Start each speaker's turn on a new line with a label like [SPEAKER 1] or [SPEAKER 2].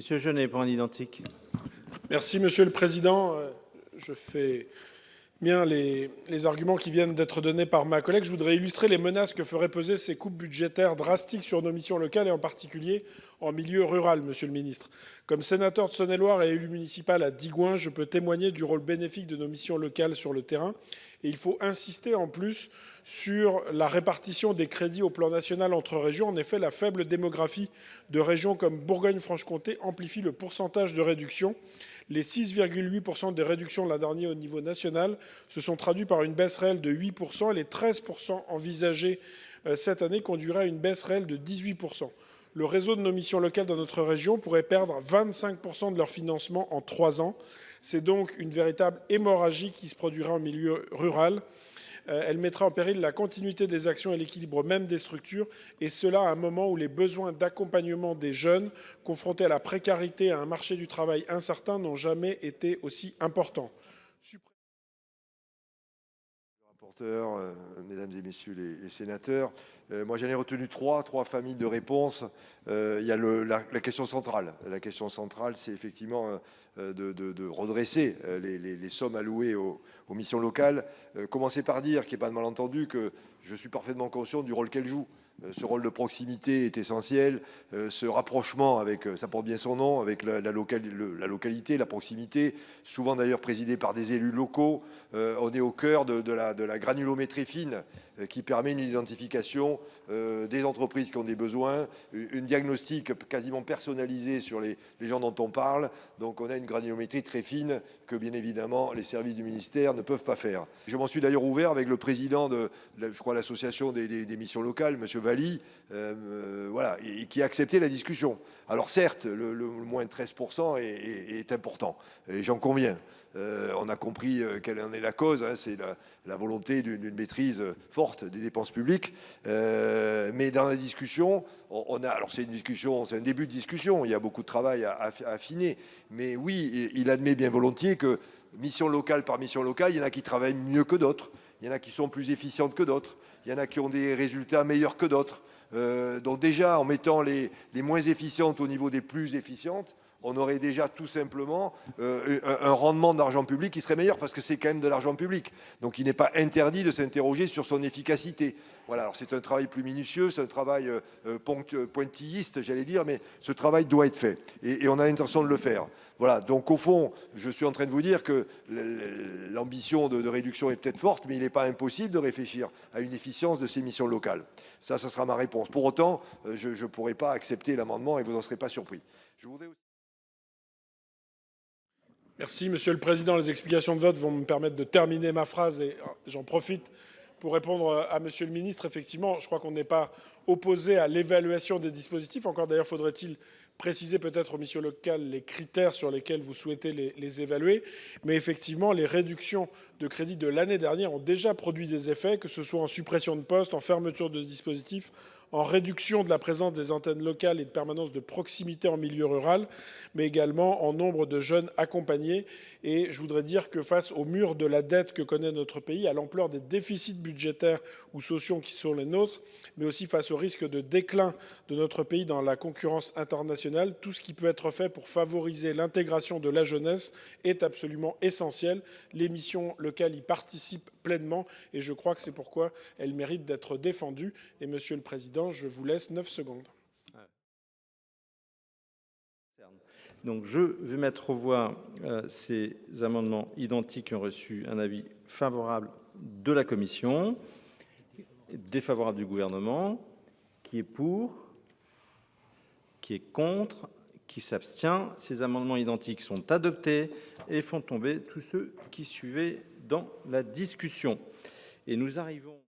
[SPEAKER 1] Monsieur Jeunet, pour un identique.
[SPEAKER 2] Merci, Monsieur le Président. Je fais bien les arguments qui viennent d'être donnés par ma collègue. Je voudrais illustrer les menaces que feraient peser ces coupes budgétaires drastiques sur nos missions locales et en particulier en milieu rural, Monsieur le Ministre. Comme sénateur de Saône-et-Loire et élu municipal à Digoin, je peux témoigner du rôle bénéfique de nos missions locales sur le terrain. Et il faut insister en plus sur la répartition des crédits au plan national entre régions. En effet, la faible démographie de régions comme Bourgogne-Franche-Comté amplifie le pourcentage de réduction. Les 6,8% des réductions de l'an dernier au niveau national se sont traduits par une baisse réelle de 8% et les 13% envisagés cette année conduiraient à une baisse réelle de 18%. Le réseau de nos missions locales dans notre région pourrait perdre 25% de leur financement en 3 ans. C'est donc une véritable hémorragie qui se produira en milieu rural. Elle mettra en péril la continuité des actions et l'équilibre même des structures, et cela à un moment où les besoins d'accompagnement des jeunes confrontés à la précarité et à un marché du travail incertain n'ont jamais été aussi importants.
[SPEAKER 3] Mesdames et messieurs les sénateurs, moi j'en ai retenu trois familles de réponses. Il y a la question centrale. La question centrale, c'est effectivement de redresser les sommes allouées aux missions locales. Commencer par dire, qu'il n'y ait pas de malentendu, que je suis parfaitement conscient du rôle qu'elles jouent. Ce rôle de proximité est essentiel. Ce rapprochement, avec, ça porte bien son nom, avec la localité, la proximité, souvent d'ailleurs présidée par des élus locaux. On est au cœur de la granulométrie fine qui permet une identification des entreprises qui ont des besoins, une diagnostic quasiment personnalisé sur les gens dont on parle. Donc on a une granulométrie très fine que bien évidemment les services du ministère ne peuvent pas faire. Je m'en suis d'ailleurs ouvert avec le président de, je crois, l'association des missions locales, M. Valli, voilà, et qui a accepté la discussion. Alors certes, le moins 13% est important, et j'en conviens. On a compris quelle en est la cause, hein, c'est la volonté d'une maîtrise forte des dépenses publiques. Mais dans la discussion, on a, alors c'est une discussion, c'est un début de discussion, il y a beaucoup de travail à affiner. Mais oui, il admet bien volontiers que mission locale par mission locale, il y en a qui travaillent mieux que d'autres, il y en a qui sont plus efficientes que d'autres, il y en a qui ont des résultats meilleurs que d'autres. Donc déjà, en mettant les moins efficientes au niveau des plus efficientes, on aurait déjà tout simplement un rendement d'argent public qui serait meilleur parce que c'est quand même de l'argent public. Donc il n'est pas interdit de s'interroger sur son efficacité. Voilà, alors c'est un travail plus minutieux, c'est un travail pointilliste, j'allais dire, mais ce travail doit être fait et on a l'intention de le faire. Voilà, donc au fond, je suis en train de vous dire que l'ambition de réduction est peut-être forte, mais il n'est pas impossible de réfléchir à une efficience de ces missions locales. Ça sera ma réponse. Pour autant, je ne pourrai pas accepter l'amendement et vous n'en serez pas surpris. Je voudrais aussi...
[SPEAKER 2] Merci, Monsieur le Président. Les explications de vote vont me permettre de terminer ma phrase et j'en profite pour répondre à Monsieur le Ministre. Effectivement, je crois qu'on n'est pas opposé à l'évaluation des dispositifs. Encore d'ailleurs, faudrait-il préciser peut-être aux missions locales les critères sur lesquels vous souhaitez les évaluer. Mais effectivement, les réductions de crédit de l'année dernière ont déjà produit des effets, que ce soit en suppression de postes, en fermeture de dispositifs, en réduction de la présence des antennes locales et de permanence de proximité en milieu rural, mais également en nombre de jeunes accompagnés. Et je voudrais dire que face au mur de la dette que connaît notre pays, à l'ampleur des déficits budgétaires ou sociaux qui sont les nôtres, mais aussi face au risque de déclin de notre pays dans la concurrence internationale, tout ce qui peut être fait pour favoriser l'intégration de la jeunesse est absolument essentiel. Les missions locales y participent pleinement et je crois que c'est pourquoi elles méritent d'être défendues. Et Monsieur le Président, je vous laisse 9 secondes.
[SPEAKER 1] Donc je vais mettre aux voix ces amendements identiques qui ont reçu un avis favorable de la Commission, défavorable du gouvernement. Qui est pour? Qui est contre? Qui s'abstient? Ces amendements identiques sont adoptés et font tomber tous ceux qui suivaient dans la discussion. Et nous arrivons...